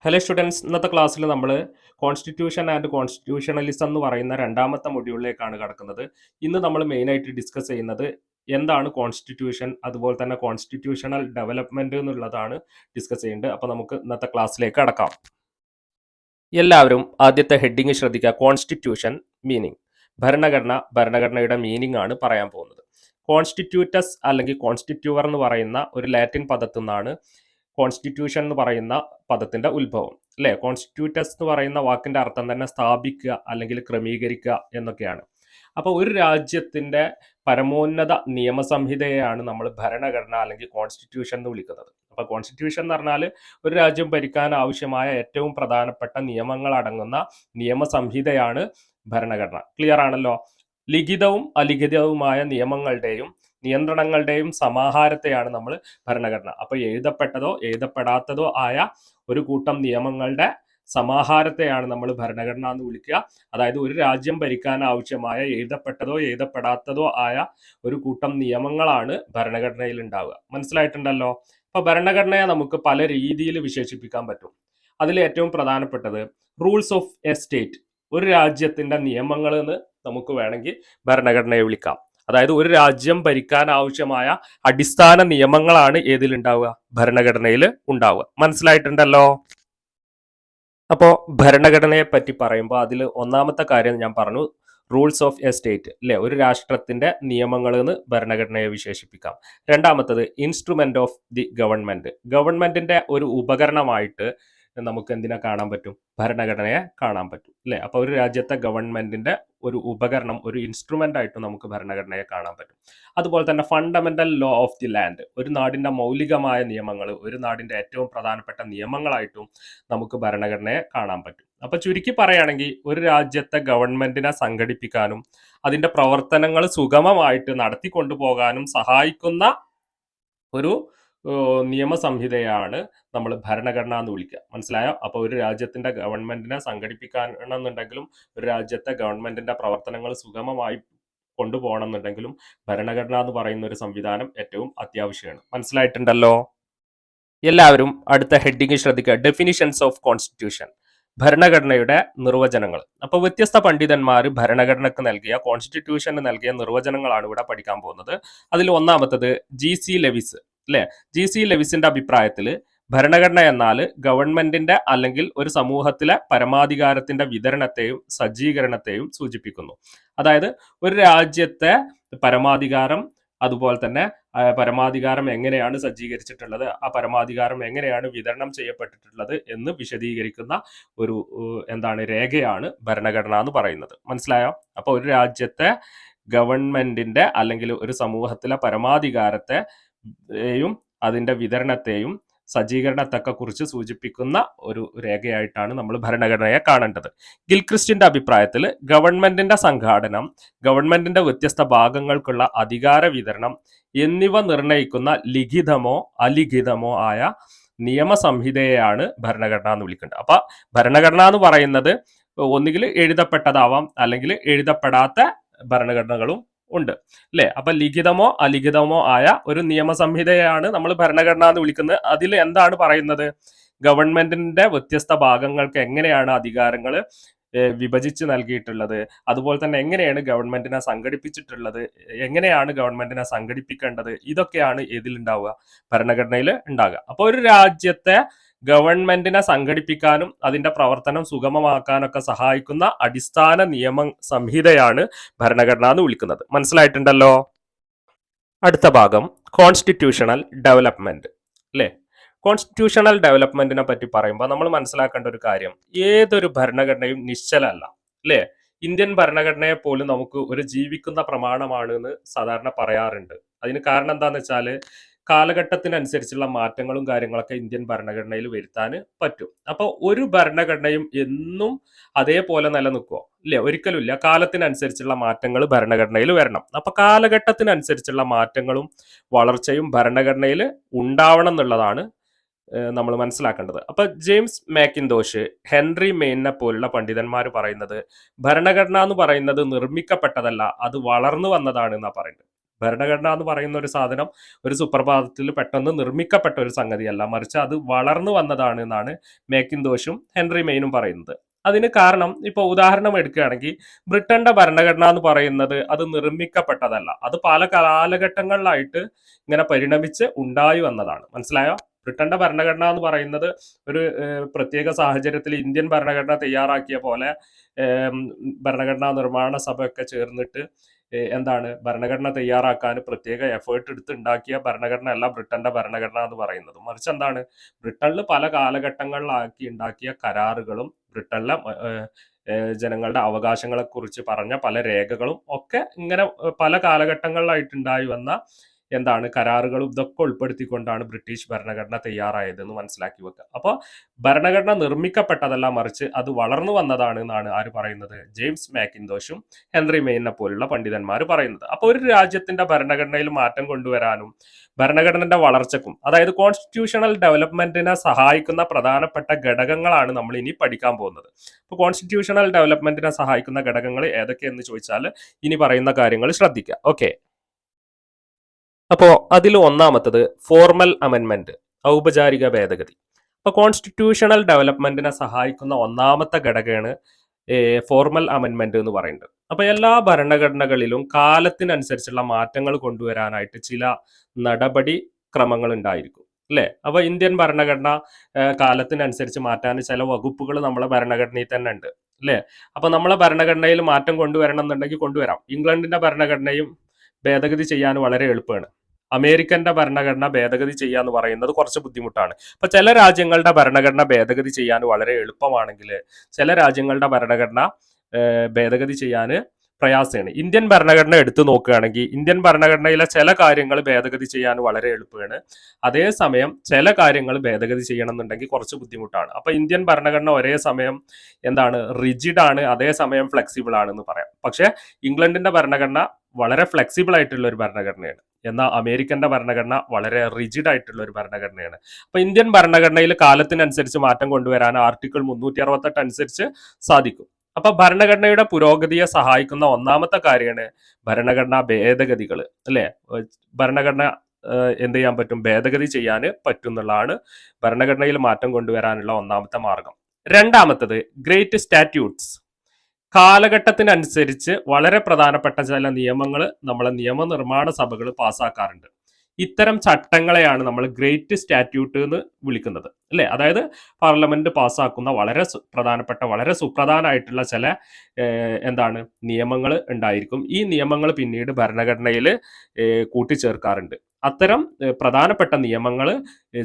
Hello students, ഇന്നത്തെ ക്ലാസ്സിൽ നമ്മൾ കോൺസ്റ്റിറ്റ്യൂഷൻ ആൻഡ് കോൺസ്റ്റിറ്റ്യൂഷണലിസം എന്ന് പറയുന്ന രണ്ടാമത്തെ മൊഡ്യൂളിലേക്കാണ് കടക്കുന്നത്. ഇന്ന് നമ്മൾ മെയിനായിട്ട് ഡിസ്കസ് ചെയ്യുന്നത് എന്താണ് കോൺസ്റ്റിറ്റ്യൂഷൻ, അതുപോലെ തന്നെ കോൺസ്റ്റിറ്റ്യൂഷണൽ ഡെവലപ്മെന്റ് എന്നുള്ളതാണ് ഡിസ്കസ് ചെയ്യേണ്ടത്. അപ്പോൾ നമുക്ക് ഇന്നത്തെ ക്ലാസ്സിലേക്ക് കടക്കാം. എല്ലാവരും ആദ്യത്തെ ഹെഡിങ് ശ്രദ്ധിക്കുക. കോൺസ്റ്റിറ്റ്യൂഷൻ മീനിങ്, ഭരണഘടനയുടെ മീനിങ് ആണ് പറയാൻ പോകുന്നത്. കോൺസ്റ്റിറ്റ്യൂട്ടസ് അല്ലെങ്കിൽ കോൺസ്റ്റിറ്റ്യൂവർ എന്ന് പറയുന്ന ഒരു ലാറ്റിൻ പദത്തിൽ നിന്നാണ് കോൺസ്റ്റിറ്റ്യൂഷൻ എന്ന് പറയുന്ന പദത്തിന്റെ ഉത്ഭവം. അല്ലെ, കോൺസ്റ്റിറ്റ്യൂട്ടസ് എന്ന് പറയുന്ന വാക്കിന്റെ അർത്ഥം തന്നെ സ്ഥാപിക്കുക അല്ലെങ്കിൽ ക്രമീകരിക്കുക എന്നൊക്കെയാണ്. അപ്പോൾ ഒരു രാജ്യത്തിന്റെ പരമോന്നത നിയമസംഹിതയെയാണ് നമ്മൾ ഭരണഘടന അല്ലെങ്കിൽ കോൺസ്റ്റിറ്റ്യൂഷൻ എന്ന് വിളിക്കുന്നത്. അപ്പോൾ കോൺസ്റ്റിറ്റ്യൂഷൻ എന്ന് പറഞ്ഞാൽ ഒരു രാജ്യം ഭരിക്കാൻ ആവശ്യമായ ഏറ്റവും പ്രധാനപ്പെട്ട നിയമങ്ങൾ അടങ്ങുന്ന നിയമസംഹിതയാണ് ഭരണഘടന. ക്ലിയർ ആണല്ലോ. ലിഖിതവും അലിഖിതവുമായ നിയമങ്ങളുടെയും നിയന്ത്രണങ്ങളുടെയും സമാഹാരത്തെയാണ് നമ്മൾ ഭരണഘടന. അപ്പോൾ എഴുതപ്പെട്ടതോ എഴുതപ്പെടാത്തതോ ആയ ഒരു കൂട്ടം നിയമങ്ങളുടെ സമാഹാരത്തെയാണ് നമ്മൾ ഭരണഘടന എന്ന് വിളിക്കുക. അതായത് ഒരു രാജ്യം ഭരിക്കാൻ ആവശ്യമായ എഴുതപ്പെട്ടതോ എഴുതപ്പെടാത്തതോ ആയ ഒരു കൂട്ടം നിയമങ്ങളാണ് ഭരണഘടനയിൽ ഉണ്ടാവുക. മനസ്സിലായിട്ടുണ്ടല്ലോ. അപ്പൊ ഭരണഘടനയെ നമുക്ക് പല രീതിയിൽ വിശേഷിപ്പിക്കാൻ പറ്റും. അതിൽ ഏറ്റവും പ്രധാനപ്പെട്ടത് റൂൾസ് ഓഫ് എ സ്റ്റേറ്റ്, ഒരു രാജ്യത്തിന്റെ നിയമങ്ങൾ എന്ന് നമുക്ക് വേണമെങ്കിൽ ഭരണഘടനയെ വിളിക്കാം. അതായത് ഒരു രാജ്യം ഭരിക്കാൻ ആവശ്യമായ അടിസ്ഥാന നിയമങ്ങളാണ് ഏതിലുണ്ടാവുക? ഭരണഘടനയിൽ ഉണ്ടാവുക. മനസ്സിലായിട്ടുണ്ടല്ലോ. അപ്പോൾ ഭരണഘടനയെ പറ്റി പറയുമ്പോൾ അതിൽ ഒന്നാമത്തെ കാര്യം ഞാൻ പറഞ്ഞു, റൂൾസ് ഓഫ് എ സ്റ്റേറ്റ്. അല്ലെ, ഒരു രാഷ്ട്രത്തിന്റെ നിയമങ്ങൾ എന്ന് ഭരണഘടനയെ വിശേഷിപ്പിക്കാം. രണ്ടാമത്തത് ഇൻസ്ട്രുമെന്റ് ഓഫ് ദി ഗവൺമെന്റ്, ഗവൺമെന്റിന്റെ ഒരു ഉപകരണമായിട്ട് നമുക്ക് എന്തിനെ കാണാൻ പറ്റും? ഭരണഘടനയെ കാണാൻ പറ്റും. അല്ലെ, അപ്പൊ ഒരു രാജ്യത്തെ ഗവൺമെന്റിന്റെ ഒരു ഉപകരണം, ഒരു ഇൻസ്ട്രുമെന്റ് ആയിട്ട് നമുക്ക് ഭരണഘടനയെ കാണാൻ പറ്റും. അതുപോലെ തന്നെ fundamental law of the land, ഒരു നാടിന്റെ മൗലികമായ നിയമങ്ങൾ, ഒരു നാടിന്റെ ഏറ്റവും പ്രധാനപ്പെട്ട നിയമങ്ങളായിട്ടും നമുക്ക് ഭരണഘടനയെ കാണാൻ പറ്റും. അപ്പൊ ചുരുക്കി പറയുകയാണെങ്കിൽ ഒരു രാജ്യത്തെ ഗവൺമെന്റിനെ സംഘടിപ്പിക്കാനും അതിന്റെ പ്രവർത്തനങ്ങൾ സുഗമമായിട്ട് നടത്തിക്കൊണ്ടുപോകാനും സഹായിക്കുന്ന ഒരു നിയമസംഹിതയാണ് നമ്മൾ ഭരണഘടന എന്ന് വിളിക്കുക. മനസ്സിലായോ? അപ്പോൾ ഒരു രാജ്യത്തിന്റെ ഗവൺമെന്റിനെ സംഘടിപ്പിക്കണമെന്നുണ്ടെങ്കിലും ഒരു രാജ്യത്തെ ഗവൺമെന്റിന്റെ പ്രവർത്തനങ്ങൾ സുഗമമായി കൊണ്ടുപോകണമെന്നുണ്ടെങ്കിലും ഭരണഘടന എന്ന് പറയുന്ന ഒരു സംവിധാനം ഏറ്റവും അത്യാവശ്യമാണ്. മനസ്സിലായിട്ടുണ്ടല്ലോ. എല്ലാവരും അടുത്ത ഹെഡിങ് ശ്രദ്ധിക്കുക. ഡെഫിനിഷൻസ് ഓഫ് കോൺസ്റ്റിറ്റ്യൂഷൻ, ഭരണഘടനയുടെ നിർവചനങ്ങൾ. അപ്പോൾ വ്യത്യസ്ത പണ്ഡിതന്മാർ ഭരണഘടനക്ക് നൽകിയ, കോൺസ്റ്റിറ്റ്യൂഷന് നൽകിയ നിർവചനങ്ങളാണ് ഇവിടെ പഠിക്കാൻ പോകുന്നത്. അതിൽ ഒന്നാമത്തത് GC ലെവിസ്. അല്ലെ, GC ലെവിസിന്റെ അഭിപ്രായത്തിൽ ഭരണഘടന എന്നാൽ ഗവൺമെന്റിന്റെ അല്ലെങ്കിൽ ഒരു സമൂഹത്തിലെ പരമാധികാരത്തിന്റെ വിതരണത്തെയും സജ്ജീകരണത്തെയും സൂചിപ്പിക്കുന്നു. അതായത് ഒരു രാജ്യത്തെ പരമാധികാരം, അതുപോലെ തന്നെ പരമാധികാരം എങ്ങനെയാണ് സജ്ജീകരിച്ചിട്ടുള്ളത്, ആ പരമാധികാരം എങ്ങനെയാണ് വിതരണം ചെയ്യപ്പെട്ടിട്ടുള്ളത് എന്ന് വിശദീകരിക്കുന്ന ഒരു രേഖയാണ് ഭരണഘടന എന്ന് പറയുന്നത്. മനസ്സിലായോ? അപ്പൊ ഒരു രാജ്യത്തെ ഗവൺമെന്റിന്റെ അല്ലെങ്കിൽ ഒരു സമൂഹത്തിലെ പരമാധികാരത്തെയും അതിന്റെ വിതരണത്തെയും സജ്ജീകരണത്തൊക്കെ കുറിച്ച് സൂചിപ്പിക്കുന്ന ഒരു രേഖയായിട്ടാണ് നമ്മൾ ഭരണഘടനയെ കാണേണ്ടത്. ഗിൽക്രിസ്റ്റിന്റെ അഭിപ്രായത്തിൽ ഗവൺമെന്റിന്റെ സംഘാടനം, ഗവൺമെന്റിന്റെ വ്യത്യസ്ത ഭാഗങ്ങൾക്കുള്ള അധികാര വിതരണം എന്നിവ നിർണയിക്കുന്ന ലിഖിതമോ അലിഖിതമോ ആയ നിയമസംഹിതയെയാണ് ഭരണഘടന എന്ന് വിളിക്കേണ്ടത്. അപ്പൊ ഭരണഘടന എന്ന് പറയുന്നത് ഒന്നുകിൽ എഴുതപ്പെട്ടതാവാം അല്ലെങ്കിൽ എഴുതപ്പെടാത്ത ഭരണഘടനകളും ഉണ്ട്. അല്ലെ, അപ്പൊ ലിഖിതമോ അലിഖിതമോ ആയ ഒരു നിയമസംഹിതയാണ് നമ്മൾ ഭരണഘടന എന്ന് വിളിക്കുന്നത്. അതിൽ എന്താണ് പറയുന്നത്? ഗവൺമെന്റിന്റെ വ്യത്യസ്ത ഭാഗങ്ങൾക്ക് എങ്ങനെയാണ് അധികാരങ്ങൾ വിഭജിച്ച് നൽകിയിട്ടുള്ളത്, അതുപോലെ തന്നെ എങ്ങനെയാണ് ഗവൺമെന്റിനെ സംഘടിപ്പിച്ചിട്ടുള്ളത്, എങ്ങനെയാണ് ഗവൺമെന്റിനെ സംഘടിപ്പിക്കേണ്ടത്, ഇതൊക്കെയാണ് ഇതിലുണ്ടാവുക? ഭരണഘടനയിൽ ഉണ്ടാകുക. അപ്പോൾ ഒരു രാജ്യത്തെ ഗവൺമെന്റിനെ സംഘടിപ്പിക്കാനും അതിന്റെ പ്രവർത്തനം സുഗമമാക്കാനൊക്കെ സഹായിക്കുന്ന അടിസ്ഥാന നിയമ സംഹിതയാണ് ഭരണഘടന എന്ന് വിളിക്കുന്നത്. മനസ്സിലായിട്ടുണ്ടല്ലോ. അടുത്ത ഭാഗം കോൺസ്റ്റിറ്റ്യൂഷണൽ ഡെവലപ്മെന്റ്. അല്ലേ, കോൺസ്റ്റിറ്റ്യൂഷണൽ ഡെവലപ്മെന്റിനെ പറ്റി പറയുമ്പോൾ നമ്മൾ മനസ്സിലാക്കേണ്ട ഒരു കാര്യം, ഏതൊരു ഭരണഘടനയും നിശ്ചലമല്ല. അല്ലേ, ഇന്ത്യൻ ഭരണഘടനയെ പോലും നമുക്ക് ഒരു ജീവിക്കുന്ന പ്രമാണമാണ് എന്ന് സാധാരണ പറയാറുണ്ട്. അതിന് കാരണം എന്താണെന്ന് വെച്ചാൽ കാലഘട്ടത്തിനനുസരിച്ചുള്ള മാറ്റങ്ങളും കാര്യങ്ങളൊക്കെ ഇന്ത്യൻ ഭരണഘടനയിൽ വരുത്താൻ പറ്റും. അപ്പോൾ ഒരു ഭരണഘടനയും എന്നും അതേപോലെ നിലനിൽക്കുമോ? ഇല്ല, ഒരിക്കലും ഇല്ല. കാലത്തിനനുസരിച്ചുള്ള മാറ്റങ്ങൾ ഭരണഘടനയിൽ വരണം. അപ്പൊ കാലഘട്ടത്തിനനുസരിച്ചുള്ള മാറ്റങ്ങളും വളർച്ചയും ഭരണഘടനയിൽ ഉണ്ടാവണം എന്നുള്ളതാണ് നമ്മൾ മനസ്സിലാക്കേണ്ടത്. അപ്പൊ ജെയിംസ് മാക്കിൻതോഷ്, ഹെൻറി മെയിനെ പോലുള്ള പണ്ഡിതന്മാർ പറയുന്നത് ഭരണഘടന എന്ന് പറയുന്നത് നിർമ്മിക്കപ്പെട്ടതല്ല, അത് വളർന്നു വന്നതാണ് എന്നാ പറയുന്നത്. ഭരണഘടന എന്ന് പറയുന്ന ഒരു സാധനം ഒരു സുപ്രഭാതത്തിൽ പെട്ടെന്ന് നിർമ്മിക്കപ്പെട്ട ഒരു സംഗതിയല്ല, മറിച്ച് അത് വളർന്നു വന്നതാണ് എന്നാണ് മാക്കിന്തോഷും ഹെൻറി മെയിനും പറയുന്നത്. അതിന് കാരണം ഇപ്പോൾ ഉദാഹരണം എടുക്കുകയാണെങ്കിൽ ബ്രിട്ടന്റെ ഭരണഘടന എന്ന് പറയുന്നത് അത് നിർമ്മിക്കപ്പെട്ടതല്ല, അത് പല കാലഘട്ടങ്ങളിലായിട്ട് ഇങ്ങനെ പരിണമിച്ച് ഉണ്ടായി വന്നതാണ്. മനസ്സിലായോ? ബ്രിട്ടന്റെ ഭരണഘടന എന്ന് പറയുന്നത് ഒരു പ്രത്യേക സാഹചര്യത്തിൽ ഇന്ത്യൻ ഭരണഘടന തയ്യാറാക്കിയ പോലെ ഭരണഘടനാ നിർമ്മാണ സഭയൊക്കെ ചേർന്നിട്ട് എന്താണ് ഭരണഘടന തയ്യാറാക്കാൻ പ്രത്യേക എഫേർട്ട് എടുത്ത് ഉണ്ടാക്കിയ ഭരണഘടന അല്ല ബ്രിട്ടന്റെ ഭരണഘടന എന്ന് പറയുന്നത്. മറിച്ച് എന്താണ്, ബ്രിട്ടനിൽ പല കാലഘട്ടങ്ങളിലാക്കി ഉണ്ടാക്കിയ കരാറുകളും ബ്രിട്ടനിലെ ജനങ്ങളുടെ അവകാശങ്ങളെ കുറിച്ച് പറഞ്ഞ പല രേഖകളും ഒക്കെ ഇങ്ങനെ പല കാലഘട്ടങ്ങളിലായിട്ടുണ്ടായി വന്ന എന്താണ് കരാറുകളും ഇതൊക്കെ ഉൾപ്പെടുത്തിക്കൊണ്ടാണ് ബ്രിട്ടീഷ് ഭരണഘടന തയ്യാറായതെന്ന് മനസ്സിലാക്കി വെക്കുക. അപ്പോൾ ഭരണഘടന നിർമ്മിക്കപ്പെട്ടതല്ല, മറിച്ച് അത് വളർന്നു വന്നതാണ് എന്നാണ് ആര് പറയുന്നത്? ജെയിംസ് മാക്കിന്തോഷും ഹെൻറി മെയിനെ പോലുള്ള പണ്ഡിതന്മാർ പറയുന്നത്. അപ്പോൾ ഒരു രാജ്യത്തിന്റെ ഭരണഘടനയിൽ മാറ്റം കൊണ്ടുവരാനും ഭരണഘടനയുടെ വളർച്ചക്കും, അതായത് കോൺസ്റ്റിറ്റ്യൂഷണൽ ഡെവലപ്മെന്റിനെ സഹായിക്കുന്ന പ്രധാനപ്പെട്ട ഘടകങ്ങളാണ് നമ്മൾ ഇനി പഠിക്കാൻ പോകുന്നത്. അപ്പോൾ കോൺസ്റ്റിറ്റ്യൂഷണൽ ഡെവലപ്മെന്റിനെ സഹായിക്കുന്ന ഘടകങ്ങൾ ഏതൊക്കെയെന്ന് ചോദിച്ചാൽ ഇനി പറയുന്ന കാര്യങ്ങൾ ശ്രദ്ധിക്കുക. ഓക്കെ, അപ്പോൾ അതിൽ ഒന്നാമത്തത് ഫോർമൽ അമെൻമെന്റ്, ഔപചാരിക ഭേദഗതി. അപ്പോൾ കോൺസ്റ്റിറ്റ്യൂഷണൽ ഡെവലപ്മെന്റിനെ സഹായിക്കുന്ന ഒന്നാമത്തെ ഘടകമാണ് ഫോർമൽ അമെൻമെന്റ് എന്ന് പറയുന്നത്. അപ്പോൾ എല്ലാ ഭരണഘടനകളിലും കാലത്തിനനുസരിച്ചുള്ള മാറ്റങ്ങൾ കൊണ്ടുവരാനായിട്ട് ചില നടപടി ക്രമങ്ങൾ ഉണ്ടായിരിക്കും, അല്ലേ? അപ്പോൾ ഇന്ത്യൻ ഭരണഘടന കാലത്തിനനുസരിച്ച് മാറ്റാൻ ചില വകുപ്പുകൾ നമ്മളെ ഭരണഘടനയിൽ തന്നെ ഉണ്ട്, അല്ലേ? അപ്പോൾ നമ്മളെ ഭരണഘടനയിൽ മാറ്റം കൊണ്ടുവരണം എന്നുണ്ടെങ്കിൽ കൊണ്ടുവരാം. ഇംഗ്ലണ്ടിന്റെ ഭരണഘടനയും ഭേദഗതി ചെയ്യാൻ വളരെ എളുപ്പമാണ്. അമേരിക്കന്റെ ഭരണഘടന ഭേദഗതി ചെയ്യുക എന്ന് പറയുന്നത് കുറച്ച് ബുദ്ധിമുട്ടാണ്. അപ്പൊ ചില രാജ്യങ്ങളുടെ ഭരണഘടന ഭേദഗതി ചെയ്യാൻ വളരെ എളുപ്പമാണെങ്കിൽ ചില രാജ്യങ്ങളുടെ ഭരണഘടന ഭേദഗതി ചെയ്യാൻ പ്രയാസമാണ്. ഇന്ത്യൻ ഭരണഘടന എടുത്തു നോക്കുകയാണെങ്കിൽ ഇന്ത്യൻ ഭരണഘടനയിലെ ചില കാര്യങ്ങൾ ഭേദഗതി ചെയ്യാൻ വളരെ എളുപ്പമാണ്. അതേസമയം ചില കാര്യങ്ങൾ ഭേദഗതി ചെയ്യണം എന്നുണ്ടെങ്കിൽ കുറച്ച് ബുദ്ധിമുട്ടാണ്. അപ്പൊ ഇന്ത്യൻ ഭരണഘടന ഒരേ സമയം എന്താണ് റിജിഡ് ആണ്, അതേസമയം ഫ്ലെക്സിബിൾ ആണെന്ന് പറയാം. പക്ഷെ ഇംഗ്ലണ്ടിന്റെ ഭരണഘടന വളരെ ഫ്ലെക്സിബിൾ ആയിട്ടുള്ള ഒരു ഭരണഘടനയാണ്, എന്നാൽ അമേരിക്കന്റെ ഭരണഘടന വളരെ റിജിഡ് ആയിട്ടുള്ള ഒരു ഭരണഘടനയാണ്. അപ്പൊ ഇന്ത്യൻ ഭരണഘടനയിൽ കാലത്തിനനുസരിച്ച് മാറ്റം കൊണ്ടുവരാൻ ആർട്ടിക്കിൾ 368 അനുസരിച്ച് സാധിക്കും. അപ്പൊ ഭരണഘടനയുടെ പുരോഗതിയെ സഹായിക്കുന്ന ഒന്നാമത്തെ കാര്യമാണ് ഭരണഘടനാ ഭേദഗതികൾ, അല്ലെ? ഭരണഘടന എന്ത് ചെയ്യാൻ പറ്റും? ഭേദഗതി ചെയ്യാൻ പറ്റും എന്നുള്ളതാണ് ഭരണഘടനയിൽ മാറ്റം കൊണ്ടുവരാനുള്ള ഒന്നാമത്തെ മാർഗം. രണ്ടാമത്തത് ഗ്രേറ്റ് സ്റ്റാറ്റ്യൂട്ട്സ്. കാലഘട്ടത്തിനനുസരിച്ച് വളരെ പ്രധാനപ്പെട്ട ചില നിയമങ്ങൾ നമ്മളെ നിയമനിർമ്മാണ സഭകൾ പാസ്സാക്കാറുണ്ട്. ഇത്തരം ചട്ടങ്ങളെയാണ് നമ്മൾ ഗ്രേറ്റ് സ്റ്റാറ്റ്യൂട്ട് എന്ന് വിളിക്കുന്നത്, അല്ലേ? അതായത് പാർലമെന്റ് പാസ്സാക്കുന്ന വളരെ പ്രധാനപ്പെട്ട വളരെ സുപ്രധാനമായിട്ടുള്ള ചില എന്താണ് നിയമങ്ങൾ ഉണ്ടായിരിക്കും. ഈ നിയമങ്ങൾ പിന്നീട് ഭരണഘടനയിൽ കൂട്ടിച്ചേർക്കാറുണ്ട്. അത്തരം പ്രധാനപ്പെട്ട നിയമങ്ങൾ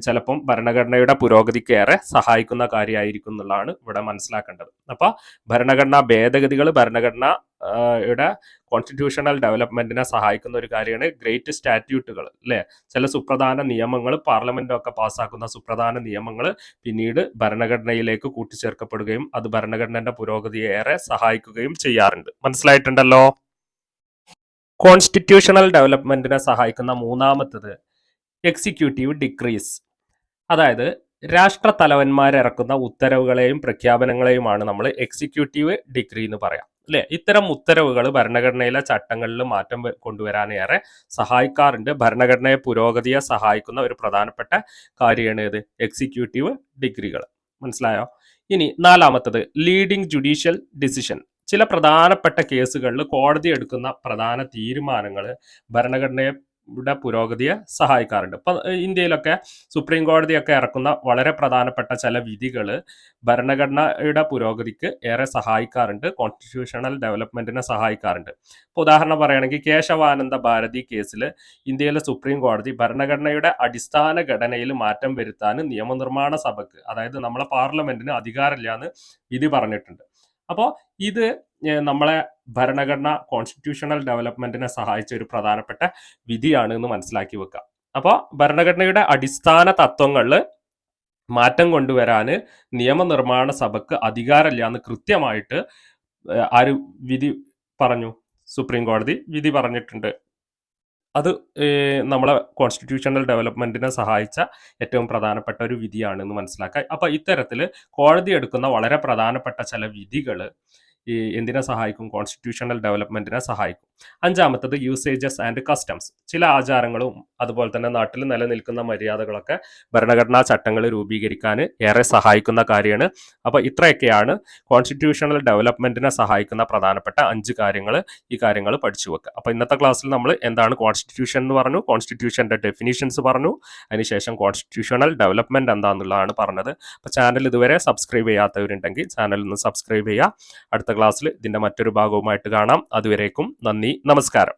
ചിലപ്പം ഭരണഘടനയുടെ പുരോഗതിക്ക് ഏറെ സഹായിക്കുന്ന കാര്യമായിരിക്കും എന്നുള്ളതാണ് ഇവിടെ മനസ്സിലാക്കേണ്ടത്. അപ്പൊ ഭരണഘടനാ ഭേദഗതികൾ ഭരണഘടനയുടെ കോൺസ്റ്റിറ്റ്യൂഷണൽ ഡെവലപ്മെന്റിനെ സഹായിക്കുന്ന ഒരു കാര്യമാണ് ഗ്രേറ്റ് സ്റ്റാറ്റ്യൂട്ടുകൾ, അല്ലെ? ചില സുപ്രധാന നിയമങ്ങൾ പാർലമെന്റൊക്കെ പാസ്സാക്കുന്ന സുപ്രധാന നിയമങ്ങൾ പിന്നീട് ഭരണഘടനയിലേക്ക് കൂട്ടിച്ചേർക്കപ്പെടുകയും അത് ഭരണഘടനയുടെ പുരോഗതിയെ ഏറെ സഹായിക്കുകയും ചെയ്യാറുണ്ട്. മനസ്സിലായിട്ടുണ്ടല്ലോ? കോൺസ്റ്റിറ്റ്യൂഷണൽ ഡെവലപ്മെന്റിനെ സഹായിക്കുന്ന മൂന്നാമത്തത് എക്സിക്യൂട്ടീവ് ഡിക്രീസ്, അതായത് രാഷ്ട്രത്തലവന്മാരിറക്കുന്ന ഉത്തരവുകളെയും പ്രഖ്യാപനങ്ങളെയുമാണ് നമ്മൾ എക്സിക്യൂട്ടീവ് ഡിഗ്രി എന്ന് പറയാം, അല്ലെ? ഇത്തരം ഉത്തരവുകൾ ഭരണഘടനയിലെ ചട്ടങ്ങളിൽ മാറ്റം കൊണ്ടുവരാനേറെ സഹായിക്കാറുണ്ട്. ഭരണഘടനയെ പുരോഗതിയെ സഹായിക്കുന്ന ഒരു പ്രധാനപ്പെട്ട കാര്യമാണ് ഇത് എക്സിക്യൂട്ടീവ് ഡിഗ്രികൾ. മനസ്സിലായോ? ഇനി നാലാമത്തത് ലീഡിംഗ് ജുഡീഷ്യൽ ഡിസിഷൻ. ചില പ്രധാനപ്പെട്ട കേസുകളിൽ കോടതി എടുക്കുന്ന പ്രധാന തീരുമാനങ്ങൾ ഭരണഘടനയുടെ പുരോഗതിയെ സഹായിക്കാറുണ്ട്. ഇപ്പം ഇന്ത്യയിലൊക്കെ സുപ്രീം കോടതിയൊക്കെ ഇറക്കുന്ന വളരെ പ്രധാനപ്പെട്ട ചില വിധികൾ ഭരണഘടനയുടെ പുരോഗതിക്ക് ഏറെ സഹായിക്കാറുണ്ട്, കോൺസ്റ്റിറ്റ്യൂഷണൽ ഡെവലപ്മെന്റിനെ സഹായിക്കാറുണ്ട്. ഇപ്പോൾ ഉദാഹരണം പറയുകയാണെങ്കിൽ കേശവാനന്ദ ഭാരതി കേസിൽ ഇന്ത്യയിലെ സുപ്രീം കോടതി ഭരണഘടനയുടെ അടിസ്ഥാന ഘടനയിൽ മാറ്റം വരുത്താൻ നിയമനിർമ്മാണ സഭയ്ക്ക്, അതായത് നമ്മളെ പാർലമെന്റിന് അധികാരമില്ല എന്ന് വിധി പറഞ്ഞിട്ടുണ്ട്. അപ്പോൾ ഇത് നമ്മളെ ഭരണഘടന കോൺസ്റ്റിറ്റ്യൂഷണൽ ഡെവലപ്മെന്റിനെ സഹായിച്ച ഒരു പ്രധാനപ്പെട്ട വിധിയാണ് എന്ന് മനസ്സിലാക്കി വെക്കുക. അപ്പോൾ ഭരണഘടനയുടെ അടിസ്ഥാന തത്വങ്ങളിൽ മാറ്റം കൊണ്ടുവരാൻ നിയമനിർമ്മാണ സഭയ്ക്ക് അധികാരമില്ല എന്ന് കൃത്യമായിട്ട് ആര് വിധി പറഞ്ഞു? സുപ്രീം കോടതി വിധി പറഞ്ഞിട്ടുണ്ട്. അത് നമ്മളെ കോൺസ്റ്റിറ്റ്യൂഷണൽ ഡെവലപ്മെന്റിനെ സഹായിച്ച ഏറ്റവും പ്രധാനപ്പെട്ട ഒരു വിധിയാണെന്ന് മനസ്സിലാക്കുക. അപ്പൊ ഇത്തരത്തിൽ കോടതി എടുക്കുന്ന വളരെ പ്രധാനപ്പെട്ട ചില വിധികൾ ഈ എന്തിനെ സഹായിക്കും? കോൺസ്റ്റിറ്റ്യൂഷണൽ ഡെവലപ്മെന്റിനെ സഹായിക്കും. അഞ്ചാമത്തത് യൂസേജസ് ആൻഡ് കസ്റ്റംസ്. ചില ആചാരങ്ങളും അതുപോലെ തന്നെ നാട്ടിൽ നിലനിൽക്കുന്ന മര്യാദകളൊക്കെ ഭരണഘടനാ ചട്ടങ്ങൾ രൂപീകരിക്കാൻ ഏറെ സഹായിക്കുന്ന കാര്യമാണ്. അപ്പോൾ ഇത്രയൊക്കെയാണ് കോൺസ്റ്റിറ്റ്യൂഷണൽ ഡെവലപ്മെന്റിനെ സഹായിക്കുന്ന പ്രധാനപ്പെട്ട 5 കാര്യങ്ങൾ. ഈ കാര്യങ്ങൾ പഠിച്ചു വെക്കുക. അപ്പോൾ ഇന്നത്തെ ക്ലാസ്സിൽ നമ്മൾ എന്താണ് കോൺസ്റ്റിറ്റ്യൂഷൻ എന്ന് പറഞ്ഞു, കോൺസ്റ്റിറ്റ്യൂഷന്റെ ഡെഫിനിഷൻസ് പറഞ്ഞു, അതിനുശേഷം കോൺസ്റ്റിറ്റ്യൂഷണൽ ഡെവലപ്മെന്റ് എന്താണെന്നുള്ളതാണ് പറഞ്ഞത്. അപ്പോൾ ചാനൽ ഇതുവരെ സബ്സ്ക്രൈബ് ചെയ്യാത്തവരുണ്ടെങ്കിൽ ചാനൽ ഒന്ന് സബ്സ്ക്രൈബ് ചെയ്യുക. അടുത്ത ക്ലാസ്സിൽ ഇതിന്റെ മറ്റൊരു ഭാഗവുമായിട്ട് കാണാം. അതുവരേക്കും നന്ദി, നമസ്കാരം.